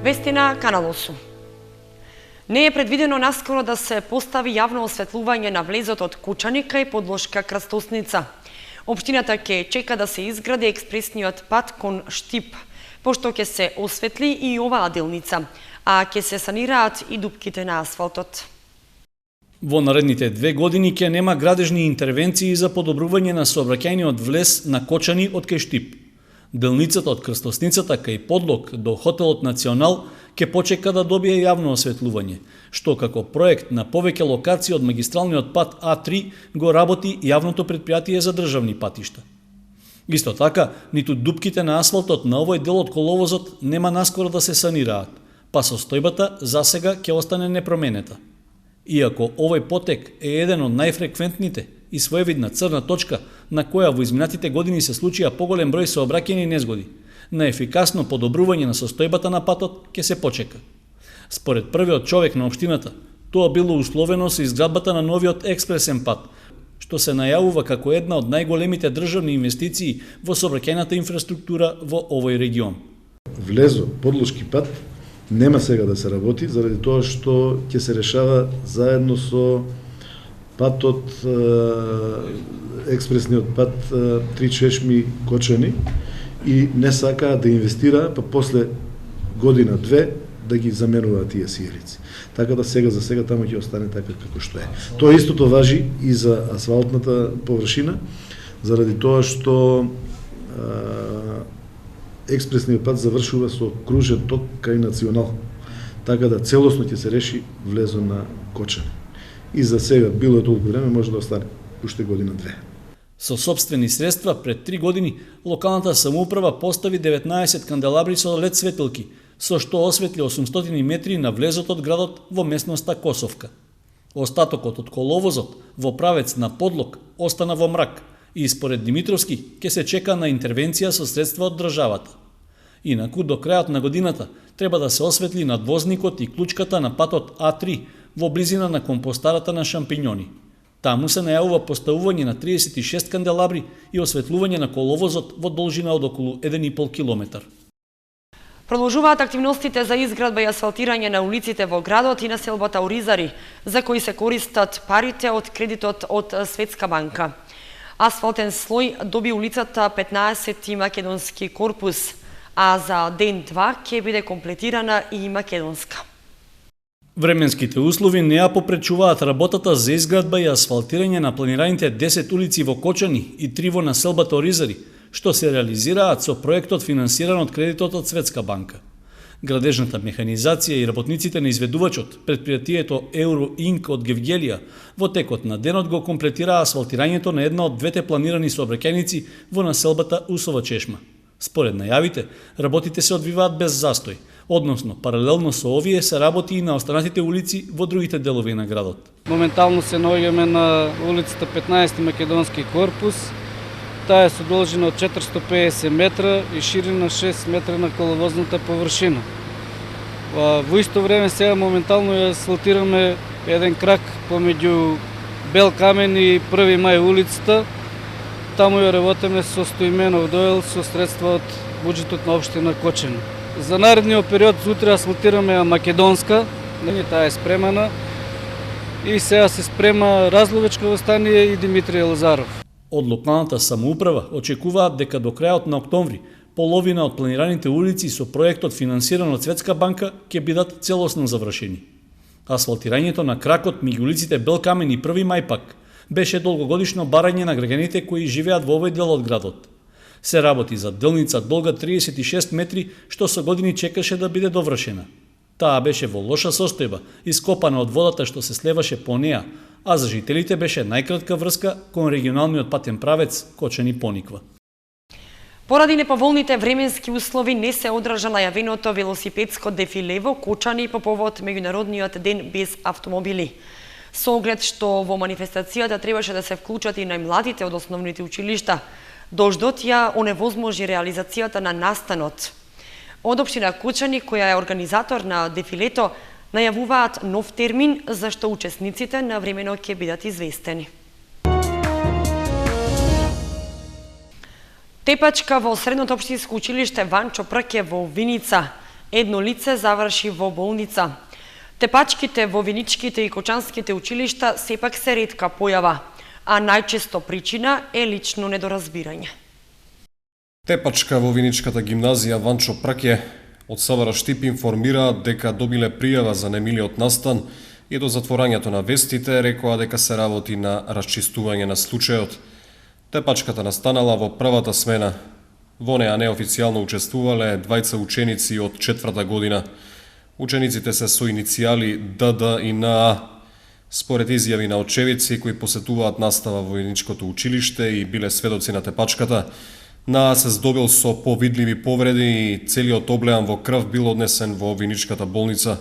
Вести на Канал 8. Не е предвидено наскоро да се постави јавно осветлување на влезот од Кучани кај подлошка Крстосница. Општината ќе чека да се изгради експресниот пат кон Штип, пошто ќе се осветли и оваа делница, а ќе се санираат и дупките на асфалтот. Во наредните 2 години ќе нема градежни интервенции за подобрување на сообраќајниот влез на Кочани од кај Штип. Делницата од Крстосницата кај Подлог до хотелот Национал ќе почека да добие јавно осветлување, што како проект на повеќе локации од магистралниот пат А3 го работи јавното претпријатие за државни патишта. Исто така, ниту дупките на асфалтот на овој дел од коловозот нема наскоро да се санираат, па состојбата засега ќе остане непроменета. Иако овој потек е еден од најфреквентните и своевидна црна точка на која во изминатите години се случија поголем број сообраќајни незгоди, на ефикасно подобрување на состојбата на патот ќе се почека. Според првиот човек на општината, тоа било условено со изградбата на новиот експресен пат, што се најавува како една од најголемите државни инвестиции во сообраќајната инфраструктура во овој регион. Влезо подлошки пат нема сега да се работи, заради тоа што ќе се решава заедно со патот, експресниот пат Три чешми Кочани и не сакаат да инвестира, па после година-две да ги заменуваат тие сијалици. Така да сега за сега таму ќе остане така како што е. Тоа истото важи и за асфалтната површина, заради тоа што експресниот пат завршува со кружен ток кај Национал. Така да целосно ќе се реши влезо на Кочани. И за сега, било толку време, може да остане уште година-две. Со собствени средства, пред 3 години, локалната самоуправа постави 19 канделабри со лед светилки, со што осветли 800 метри на влезот од градот во местноста Косовка. Остатокот од коловозот во правец на Подлог остана во мрак и според Димитровски ќе се чека на интервенција со средства од државата. Инаку, до крајот на годината треба да се осветли надвозникот и клучката на патот А3 во близина на компостарата на шампињони. Таму се најавува поставување на 36 канделабри и осветлување на коловозот во должина од околу 1,5 километар. Продолжуваат активностите за изградба и асфалтирање на улиците во градот и населбата Оризари, за кои се користат парите од кредитот од Светска банка. Асфалтен слој доби улицата 15 македонски корпус, а за ден 2 ќе биде комплетирана и македонска. Временските услови не ја попречуваат работата за изградба и асфалтирање на планираните 10 улици во Кочани и 3 во населбата Оризари, што се реализираат со проектот финансиран од кредитот од Светска банка. Градежната механизација и работниците на изведувачот, предпријатието Euro Inc. од Гевгелија, во текот на денот го комплетираа асфалтирањето на една од двете планирани сообраќајници во населбата Усова чешма. Според најавите, работите се одвиваат без застој, односно паралелно со овие се работи и на останатите улици во другите делови на градот. Моментално се наоѓаме на улицата 15 Македонски корпус. Таа е со должина од 450 метра и ширина 6 метра на коловозната површина. Во исто време сега моментално ја асфалтираме еден крак помеѓу Бел камен и 1 мај улицата. Таму ја работиме со Стоименов доел со средства од буџетот на општина Кочани. За наредниот период утре асфалтираме Македонска, таа е спремана и сега се спрема Разловечково стание и Димитрije Лазаров. Од локалната самоуправа очекуваат дека до крајот на октомври половина од планираните улици со проектот финансиран од Светска банка ќе бидат целосно завршени. Асфалтирањето на кракот меѓу улиците Бел камен и 1 мај пак беше долгогодишно барање на граѓаните кои живеат во овој дел од градот. Се работи за делница долга 36 метри, што со години чекаше да биде довршена. Таа беше во лоша состојба, ископана од водата што се слеваше по неа, а за жителите беше најкратка врска кон регионалниот патен правец Кочани-Пониква. Поради неповолните временски услови не се одржа најавеното велосипедско дефиле во Кочани по повод меѓународниот ден без автомобили. Со оглед што во манифестацијата требаше да се вклучат и најмладите од основните училишта, дождот ја оневозможи реализацијата на настанот. Од општина Кочани, која е организатор на дефилето, најавуваат нов термин за што учесниците навремено ќе бидат известени. Тепачка во Средното општинско училиште Ванчо Прке во Виница Едно лице заврши во болница. Тепачките во виничките и кочанските училишта сепак се ретка појава, а најчесто причина е лично недоразбирање. Тепачка во виничката гимназија Ванчо Праке од СВР Штип информираат дека добиле пријава за немилиот настан и до затворањето на вестите рекоа дека се работи на расчистување на случајот. Тепачката настанала во првата смена. Во неа неофицијално учествувале двајца ученици од 4-та година. Учениците се со иницијали ДД и НА. Според изјави на очевици кои посетуваат настава во виничкото училиште и биле сведоци на тепачката, НА се здобил со повидливи повреди и целиот облеан во крв бил однесен во виничката болница.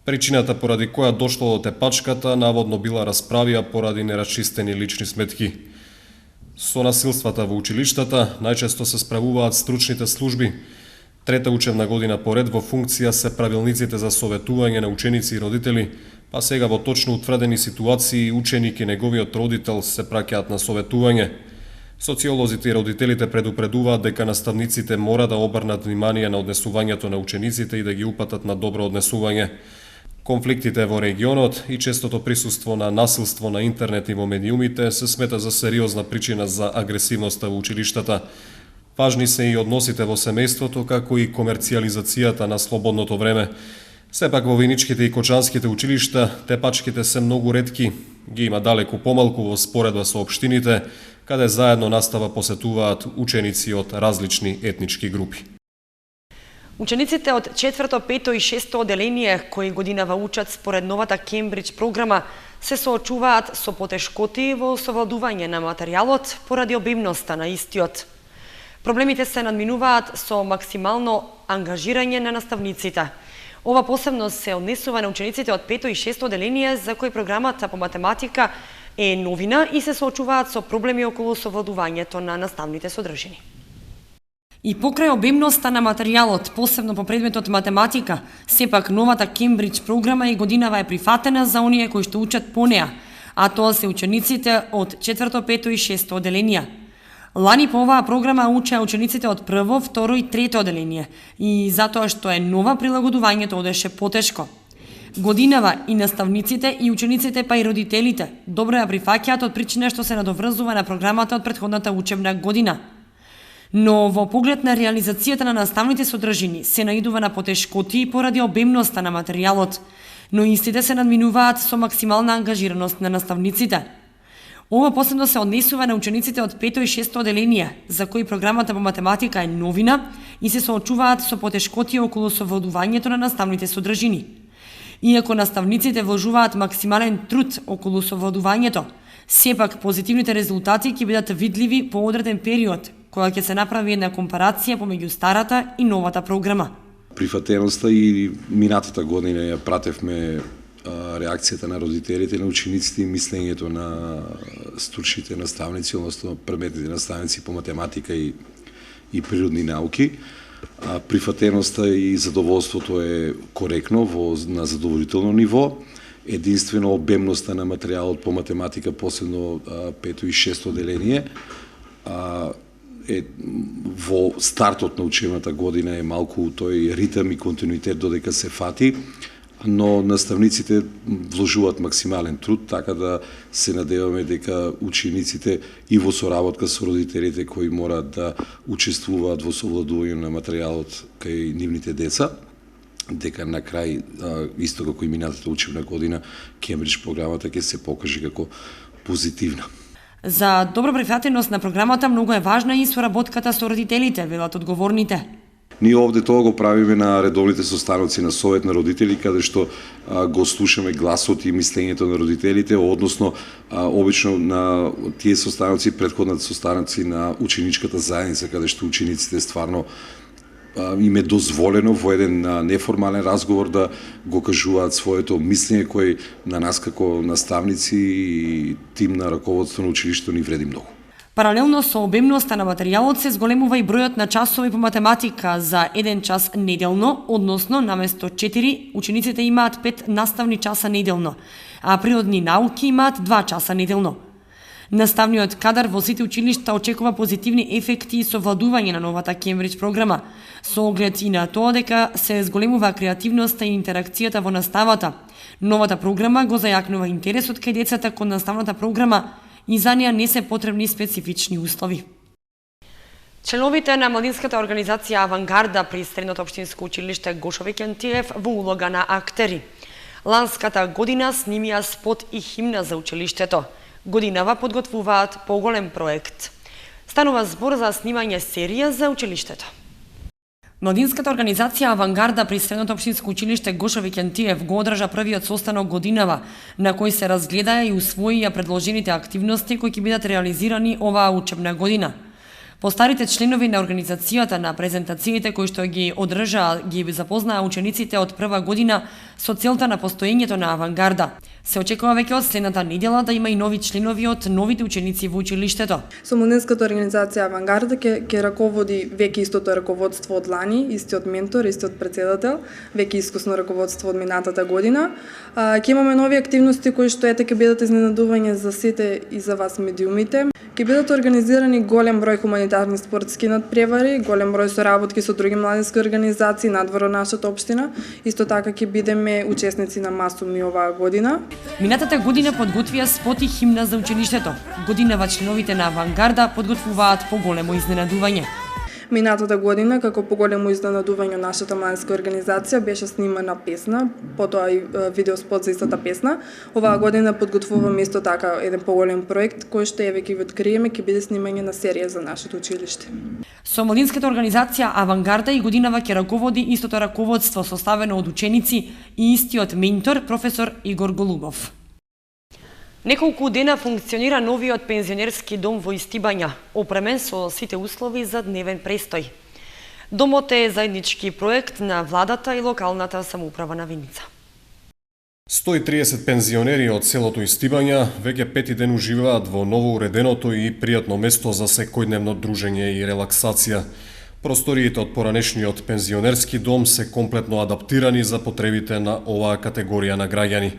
Причината поради која дошло до тепачката наводно била расправија поради нерасчистени лични сметки. Со насилствата во училиштата најчесто се справуваат стручните служби. Трета учебна година поред во функција се правилниците за советување на ученици и родители, па сега во точно утврдени ситуации ученик и неговиот родител се праќаат на советување. Социолозите и родителите предупредуваат дека наставниците мора да обрнат внимание на однесувањето на учениците и да ги упатат на добро однесување. Конфликтите во регионот и честото присуство на насилство на интернет и во медиумите се смета за сериозна причина за агресивноста во училиштата. Важни се и односите во семејството, како и комерцијализацијата на слободното време. Сепак во виничките и кочанските училишта тепачките се многу ретки, ги има далеку помалку во споредба со општините, каде заедно настава посетуваат ученици од различни етнички групи. Учениците од 4-то, 5-то и 6-то оделение, кои годинава учат според новата Кембридж програма, се соочуваат со потешкоти во совладување на материјалот поради обимноста на истиот. Проблемите се надминуваат со максимално ангажирање на наставниците. Ова посебно се однесува на учениците од 5-то и 6-то оделение, за кои програмата по математика е новина и се соочуваат со проблеми околу совладувањето на наставните содржини. И покрај обемноста на материјалот, посебно по предметот математика, сепак новата Кембридж програма и годинава е прифатена за оние кои што учат по неа, а тоа се учениците од 4-то, 5-то и 6-то оделенија. Лани по оваа програма учеа учениците од 1-во, 2-ро и 3-то оделение и затоа што е нова прилагодувањето одеше потешко. Годинава и наставниците и учениците па и родителите добро ја прифаќаат од причина што се надоврзува на програмата од претходната учебна година. Но во поглед на реализацијата на наставните содржини се наидува на потешкоти поради обемноста на материјалот, но истите се надминуваат со максимална ангажираност на наставниците. Ова посебно се однесува на учениците од 5-то и 6-то оделение, за кои програмата по математика е новина и се соочуваат со потешкоти околу совладувањето на наставните содржини. Иако наставниците вложуваат максимален труд околу совладувањето, сепак позитивните резултати ќе бидат видливи по одреден период, кога ќе се направи една компарација помеѓу старата и новата програма. Прифатеноста и минатата година ја пратевме реакцијата на родителите, на учениците и мислењето на стручните наставници, односно предметните наставници по математика и природни науки. Прифатеноста и задоволството е коректно на задоволително ниво. Единствено обемноста на материјалот по математика, посебно 5-то и 6-то оделение, во стартот на учебната година е малку тој ритам и континуитет додека се фати, но наставниците вложуваат максимален труд, така да се надеваме дека учениците и во соработка со родителите кои мораат да учествуваат во совладување на материјалот кај нивните деца, дека на крај, исто како и минатата учебна година, Кембридж програмата ќе се покаже како позитивна. За добра прифатеност на програмата многу е важна и соработката со родителите, велат одговорните. Ние овде тоа го правиме на редовните состаноци на Совет на родители, каде што го слушаме гласот и мислењето на родителите, односно обично на тие состаноци, претходните состаноци на ученичката заедница, каде што учениците стварно им е дозволено во еден неформален разговор да го кажуваат своето мислење кој на нас како наставници и тим на раководство на училиштето ни вреди многу. Паралелно со обемноста на материјалот се зголемува и бројот на часови по математика за 1 час неделно, односно наместо 4 учениците имаат 5 наставни часа неделно, а природни науки имаат 2 часа неделно. Наставниот кадар во сите училишта очекува позитивни ефекти и совладување на новата Кембридж програма, со оглед и на тоа дека се зголемува креативноста и интеракцијата во наставата. Новата програма го зајакнува интересот кај децата кон наставната програма и за неа не се потребни специфични услови. Членовите на младинската организација Авангарда при Средното општинско училиште Гошовик Ентиев во улога на актери. Ланската година снимија спот и химна за училиштето. Годинава подготвуваат поголем проект. Станува збор за снимање серија за училиштето. Младинската организација Авангарда при Средното општинско училиште Гошовик Ентиев го одржа првиот состанок годинава, на кој се разгледаа и усвоија предложените активности кои ќе бидат реализирани оваа учебна година. Постарите членови на организацијата на презентациите кои што ги одржаа ги запознаа учениците од прва година со целта на постоењето на Авангарда. Се очекува веќе од следната недела да има и нови членови од новите ученици во училиштето. Со младинската организација Авангарда ќе раководи веќе истото раководство од лани, истиот ментор, истиот претседател, веќе искусно раководство од минатата година. Ќе имаме нови активности кои што ќе бидат изненадување за сите и за вас медиумите. Ќе бидат организирани голем број хуманитарни спортски надпревари, голем број соработки со други младински организации надвор од нашата општина. Исто така ќе бидеме учесници на масуми оваа година. Минатата година подготвија спот и химна за училиштето. Годинава членовите на Авангарда подготвуваат поголемо изненадување. Минатата година, како поголемо изненадување нашата младинска организација, беше снимана песна, потоа и видеоспот за истата песна. Оваа година подготвуваме исто така еден поголем проект кој што веќе го откриеме, ќе биде снимање на серија за нашето училиште. Со младинската организација Авангарда и годинава ќе раководи истото раководство составено од ученици и истиот ментор професор Игор Голубов. Неколку дена функционира новиот пензионерски дом во Истибања, опремен со сите услови за дневен престој. Домот е заеднички проект на владата и локалната самоуправа на Виница. 130 пензионери од селото Истибања веќе пети ден уживаат во ново уреденото и пријатно место за секојдневно дружење и релаксација. Просториите од поранешниот пензионерски дом се комплетно адаптирани за потребите на оваа категорија на граѓани.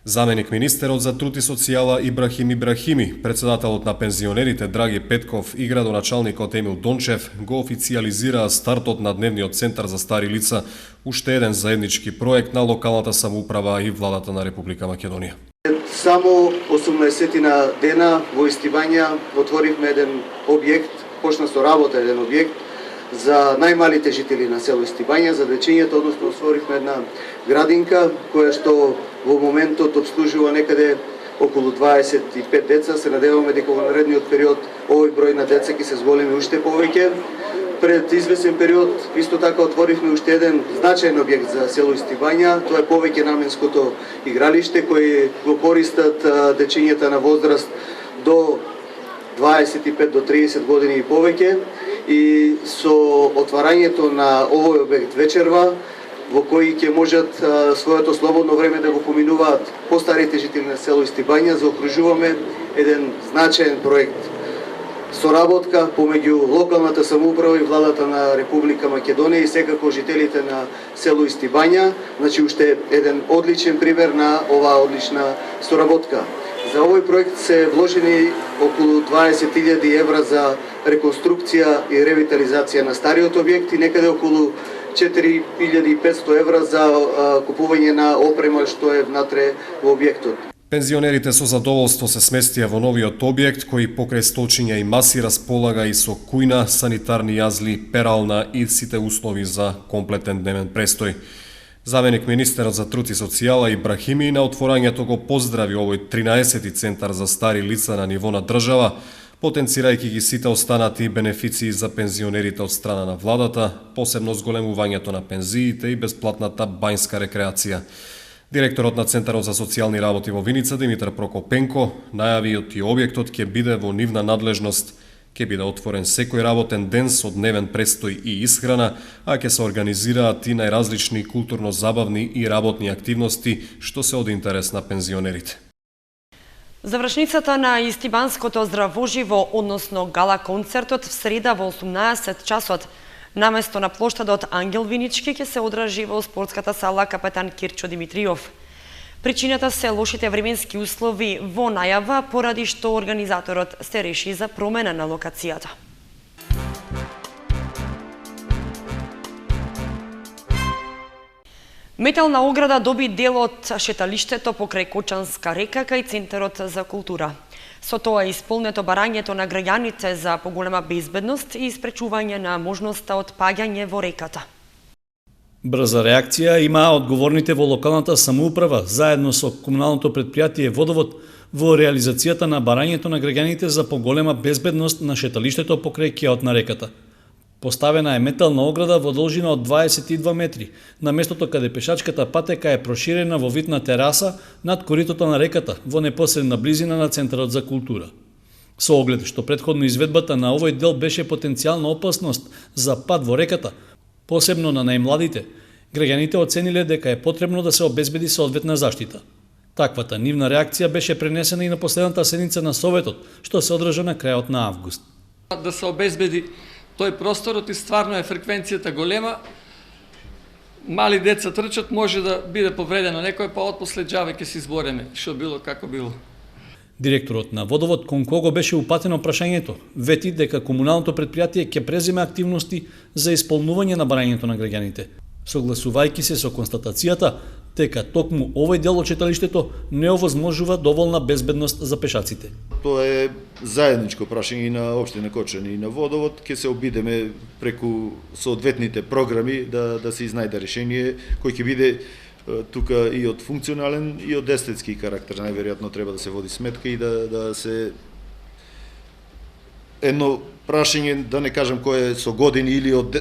Заменик министерот за труд и социјала Ибрахим Ибрахими, председателот на пензионерите Драги Петков и градоначалникот Емил Дончев го официјализираа стартот на дневниот центар за стари лица, уште еден заеднички проект на локалната самоуправа и владата на Република Македонија. Само 18 дена во Истибања отворивме еден објект, почна со работа еден објект за најмалите жители на село Истибања, за дечињата, односно отворивме една градинка која што во моментот обслужува некаде околу 25 деца. Се надеваме дека во наредниот период овој број на деца ќе се зголеми уште повеќе. Пред известен период исто така отворивме уште еден значаен објект за село Истибања. Тоа е повеќе наменското игралиште кој го користат дечињата на возраст до 25 до 30 години и повеќе. И со отварањето на овој објект вечерва, во кој ќе можат своето слободно време да го поминуваат постарите жители на село Истибања, заокружуваме еден значаен проект. Соработка помеѓу локалната самоуправа и владата на Република Македонија и секако жителите на село Истибања, значи уште еден одличен пример на оваа одлична соработка. За овој проект се вложени околу 20.000 евра за реконструкција и ревитализација на стариот објект и некаде околу 4.500 евра за купување на опрема што е внатре во објектот. Пензионерите со задоволство се сместија во новиот објект кој покрај столчиња и маси располага и со кујна, санитарни јазли, перална и сите услови за комплетен дневен престој. Заменик министерот за труд и социјала Ибрахими на отворањето го поздрави овој 13-ти центар за стари лица на ниво на држава, потенцирајќи ги сите останати бенефиции за пензионерите од страна на владата, посебно зголемувањето на пензиите и бесплатната бањска рекреација. Директорот на Центарот за социјални работи во Виница Димитар Прокопенко најави и објектот ќе биде во нивна надлежност, ќе биде отворен секој работен ден со дневен престој и исхрана, а ќе се организираат и најразлични културно-забавни и работни активности што се од интерес на пензионерите. Завршницата на Истибанското здравоживо, односно гала концертот в среда во 18 часот, наместо на плоштадот Ангел Винички ќе се одржи во спортската сала Капетан Кирчо Димитриов. Причината се лошите временски услови во најава, поради што организаторот се реши за промена на локацијата. Метална ограда доби дел од шеталиштето покрај Кочанска река кај Центарот за култура. Со тоа е исполнето барањето на граѓаните за поголема безбедност и спречување на можноста од паѓање во реката. Брза реакција имаа одговорните во локалната самоуправа заедно со комуналното претпријатие Водовод во реализацијата на барањето на граѓаните за поголема безбедност на шеталиштето покрај кеот на реката. Поставена е метална ограда во должина од 22 метри, на местото каде пешачката патека е проширена во вид на тераса над коритото на реката, во непосредна близина на Центарот за култура. Со оглед што претходно изведбата на овој дел беше потенцијална опасност за пад во реката, посебно на најмладите, граѓаните оцениле дека е потребно да се обезбеди соодветна заштита. Таквата нивна реакција беше пренесена и на последната седница на Советот, што се одржа на крајот на август. Да се обезбеди тој просторот и стварно е фреквенцијата голема. Мали деца трчат, може да биде повредено некој, па отпосле џаве ќе се избореме, што било како било. Директорот на Водовод кон кого беше упатено прашањето, вети дека комуналното претпријатие ќе преземе активности за исполнување на барањето на граѓаните, согласувајќи се со констатацијата дека токму овој дел од читалиштето не овозможува доволна безбедност за пешаците. Тоа е заедничко прашање и на општина Кочани и на Водовод. Ќе се обидеме преку соодветните програми да се изнајде решение кој ќе биде тука и од функционален и од естетски карактер. Најверојатно треба да се води сметка и да се едно прашање, да не кажам кој е со години или од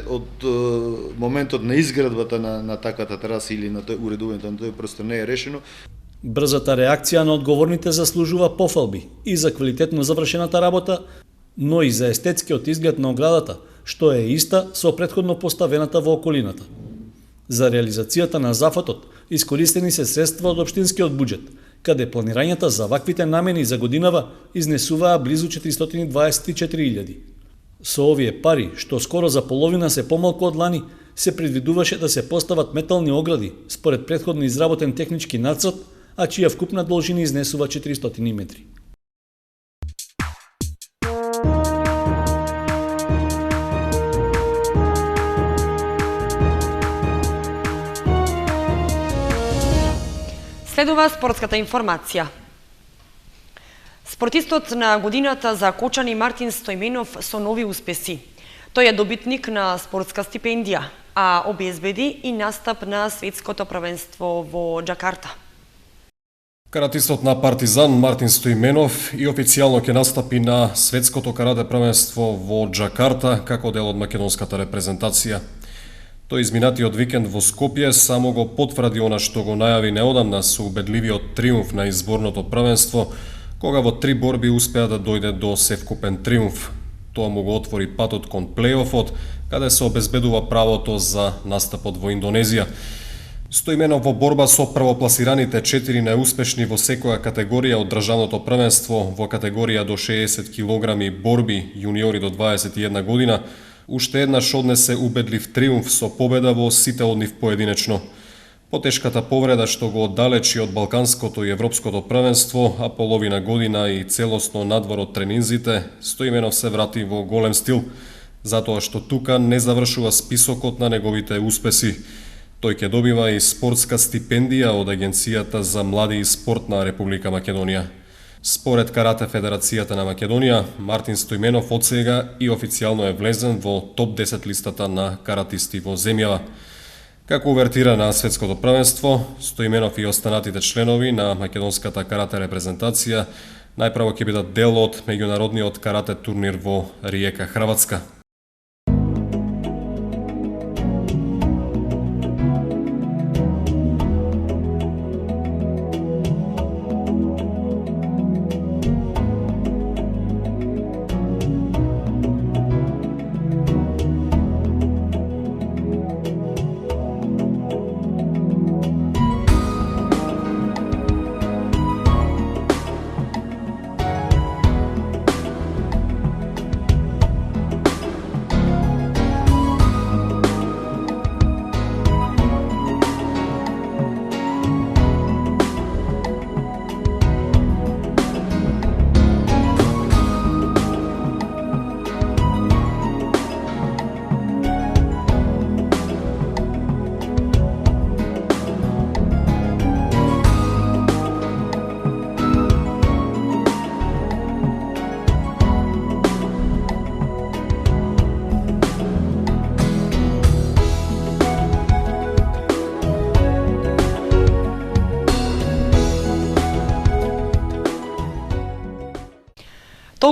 моментот на изградбата на таквата тераса или на уредувањето на тој простор не е решено. Брзата реакција на одговорните заслужува пофалби и за квалитетно завршената работа, но и за естетскиот изглед на оградата, што е иста со претходно поставената во околината. За реализацијата на зафатот искористени се средства од општинскиот буџет, каде планирањата за ваквите намени за годинава изнесуваа близу 424.000. Со овие пари, што скоро за половина се помалку од лани, се предвидуваше да се постават метални огради според претходно изработен технички нацрт, а чија вкупна должина изнесува 400 метри. Следува спортската информација. Спортистот на годината за Кочани Мартин Стојменов со нови успеси. Тој е добитник на спортска стипендија, а обезбеди и настап на светското првенство во Џакарта. Каратистот на Партизан Мартин Стојменов и официјално ќе настапи на светското карате првенство во Џакарта како дел од македонската репрезентација. Тој изминатиот викенд во Скопје само го потврди она што го најави неодамна со убедливиот триумф на изборното првенство, кога во 3 борби успеа да дојде до севкупен триумф. Тоа му го отвори патот кон плејофот, каде се обезбедува правото за настапот во Индонезија. Стојменов во борба со првопласираните 4 најуспешни во секоја категорија од државното првенство во категорија до 60 килограми борби јуниори до 21 година, уште еднаш однесе убедлив триумф со победа во сите од нив поединечно. Потешката повреда што го оддалечи од балканското и европското првенство, а половина година и целосно надвор од тренинзите, Стојменов се врати во голем стил, затоа што тука не завршува списокот на неговите успеси. Тој ќе добива и спортска стипендија од Агенцијата за млади и спорт на Република Македонија. Според Карате Федерацијата на Македонија, Мартин Стојменов од сега и официјално е влезен во топ 10 листата на каратисти во земјава. Како увертира на светското првенство, Стојменов и останатите членови на македонската карате репрезентација најпрво ќе бидат дел од меѓународниот карате турнир во Риека, Хрватска.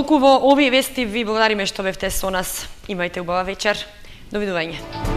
Толку во овие вести ви благодариме што бевте со нас. Имајте убава вечер. Довидување.